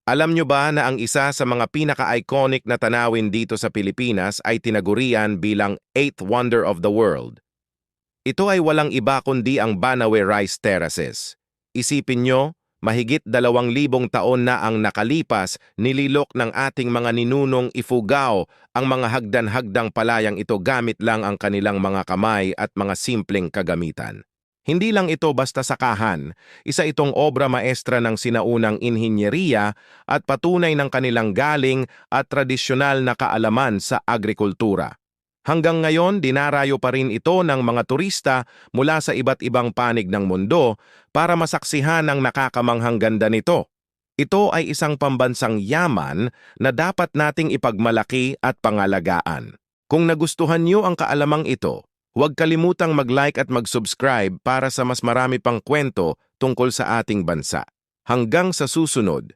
Alam nyo ba na ang isa sa mga pinaka-iconic na tanawin dito sa Pilipinas ay tinagurian bilang Eighth Wonder of the World? Ito ay walang iba kundi ang Banawe Rice Terraces. Isipin nyo, mahigit 2,000 taon na ang nakalipas, nililok ng ating mga ninunong Ifugao ang mga hagdan-hagdang palayang ito gamit lang ang kanilang mga kamay at mga simpleng kagamitan. Hindi lang ito basta sakahan, isa itong obra maestra ng sinaunang inhinyeriya at patunay ng kanilang galing at tradisyonal na kaalaman sa agrikultura. Hanggang ngayon, dinarayo pa rin ito ng mga turista mula sa iba't ibang panig ng mundo para masaksihan ang nakakamanghang ganda nito. Ito ay isang pambansang yaman na dapat nating ipagmalaki at pangalagaan. Kung nagustuhan niyo ang kaalamang ito, huwag kalimutang mag-like at mag-subscribe para sa mas marami pang kwento tungkol sa ating bansa. Hanggang sa susunod.